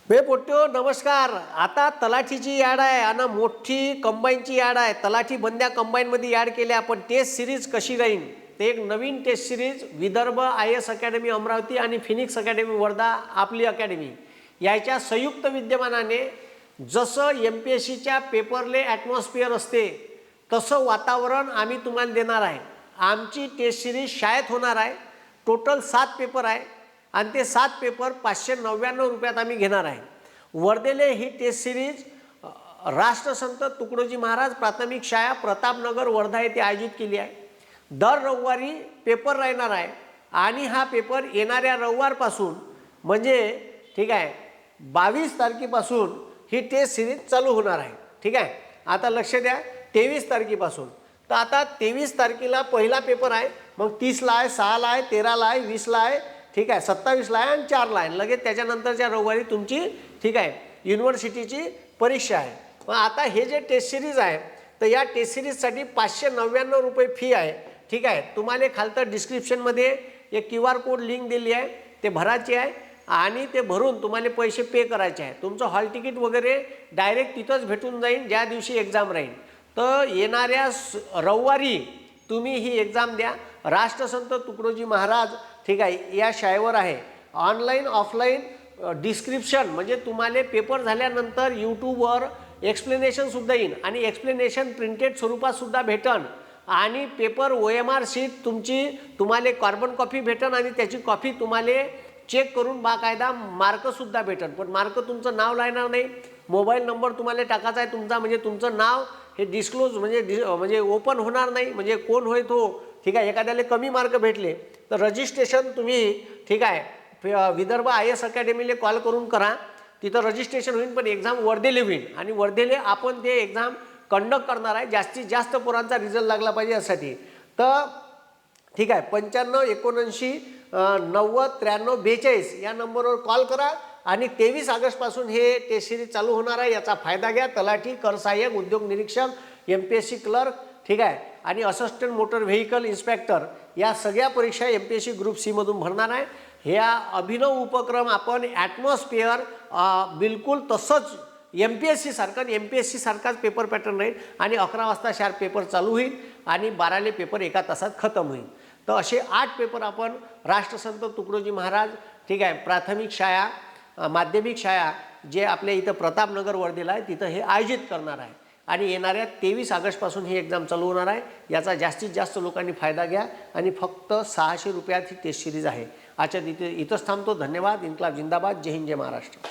पोट्यो नमस्कार। आता तलाठीची याड आहे आणि मोठी कंबाईनची याड आहे। तलाठी बंद्या कंबाईनमध्ये याड केल्या, पण टेस्ट सिरीज कशी राहील ते एक नवीन test series Vidarbha IAS academy Amravati आणि फिनिक्स अकॅडमी वर्धा आपली अकॅडमी याच्या संयुक्त विद्यमानाने जसं MPSCच्या पेपरले ॲटमॉस्फिअर असते तसं वातावरण आम्ही तुम्हाला देणार आहे। आमची टेस्ट सिरीज शाळेत होणार आहे। टोटल 7 पेपर आहे आणि ते 7 पेपर 599 रुपयात आम्ही घेणार आहे। वर्धेले ही टेस्ट सिरीज राष्ट्रसंत तुकडोजी महाराज प्राथमिक शाळा प्रतापनगर वर्धा येथे आयोजित केली आहे। दर रविवारी पेपर राहणार आहे आणि हा पेपर येणाऱ्या रविवारपासून म्हणजे ठीक आहे 22 तारखेपासून ही टेस्ट सिरीज चालू होणार आहे। ठीक आहे, आता लक्ष द्या 23 तारखेपासून। तर आता 23 तारखेला पहिला पेपर आहे, मग 30 ला आहे, 6 ला आहे, 13 ला आहे, 20 ला आहे, ठीक आहे, 27 ला आहे आणि 4 ला आहे। लगेच त्याच्यानंतरच्या रविवारी तुमची ठीक आहे युनिव्हर्सिटीची परीक्षा आहे। मग आता हे जे टेस्ट सिरीज आहे तर या टेस्ट सिरीजसाठी 599 रुपये फी आहे। ठीक आहे, तुम्हाला खालतं डिस्क्रिप्शनमध्ये एक QR कोड लिंक दिली आहे, ते भरायचे आहे आणि ते भरून तुम्हाला पैसे पे करायचे आहे। तुमचं हॉल तिकीट वगैरे डायरेक्ट तिथंच भेटून जाईल ज्या दिवशी एक्झाम राहील। तर येणाऱ्या रविवारी तुम्ही ही एक्झाम द्या। राष्ट्रसंत तुकडोजी महाराज ठीक आहे या शाळेवर आहे। ऑनलाईन ऑफलाईन डिस्क्रिप्शन म्हणजे तुम्हाला पेपर झाल्यानंतर यूट्यूबवर एक्सप्लेनेशनसुद्धा येईल आणि एक्सप्लेनेशन प्रिंटेड स्वरूपातसुद्धा भेटन आणि पेपर OMR शीट तुम्हाला कार्बन कॉपी भेटन आणि त्याची कॉपी तुम्हाला चेक करून बाकायदा मार्कसुद्धा भेटन। पण मार्क तुमचं नाव लावणार नाही, मोबाईल नंबर तुम्हाला टाकायचा आहे तुमचा, म्हणजे तुमचं नाव हे डिस्क्लोज म्हणजे ओपन होणार नाही, म्हणजे कोण होय तो ठीक आहे। एखाद्याला कमी मार्क भेटले तर रजिस्ट्रेशन तुम्ही ठीक आहे विदर्भ IAS अकॅडमीला कॉल करून करा, तिथं रजिस्ट्रेशन होईल। पण एक्झाम वर्धेले होईल आणि वर्धेले आपण ते एक्झाम कंडक्ट करणार आहे। जास्तीत जास्त पोरांचा रिझल्ट लागला पाहिजे यासाठी। तर ठीक आहे 95 79 90 93 42 या नंबरवर कॉल करा आणि 23 ऑगस्टपासून हे टेस्ट सिरीज चालू होणार आहे। याचा फायदा घ्या। तलाठी, कर सहाय्यक, उद्योग निरीक्षक, MPSC क्लर्क ठीक आहे आणि असिस्टंट मोटर व्हेकल इन्स्पेक्टर या सगळ्या परीक्षा MPSC ग्रुप C मधून भरणार आहे। ह्या अभिनव उपक्रम आपण ॲटमॉस्फिअर बिलकुल तसंच MPSC सारखाच पेपर पॅटर्न राहील आणि 11 वाजता शार्प पेपर चालू होईल आणि 12ले पेपर एका तासात खतम होईल। तर असे 8 पेपर आपण राष्ट्रसंत तुकडोजी महाराज ठीक आहे प्राथमिक शाळा माध्यमिक शाळा जे आपल्या इथं प्रतापनगर वर्धेला आहे तिथं हे आयोजित करणार आहे आणि येणाऱ्या 23 ऑगस्टपासून ही एक्झाम चालू होणार आहे। याचा जास्तीत जास्त लोकांनी फायदा घ्या आणि फक्त 600 रुपयात ही टेस्ट सिरीज आहे। आजच्या इथंच थांबतो। धन्यवाद। इन्क्लाब जिंदाबाद। जय हिंद, जय महाराष्ट्र।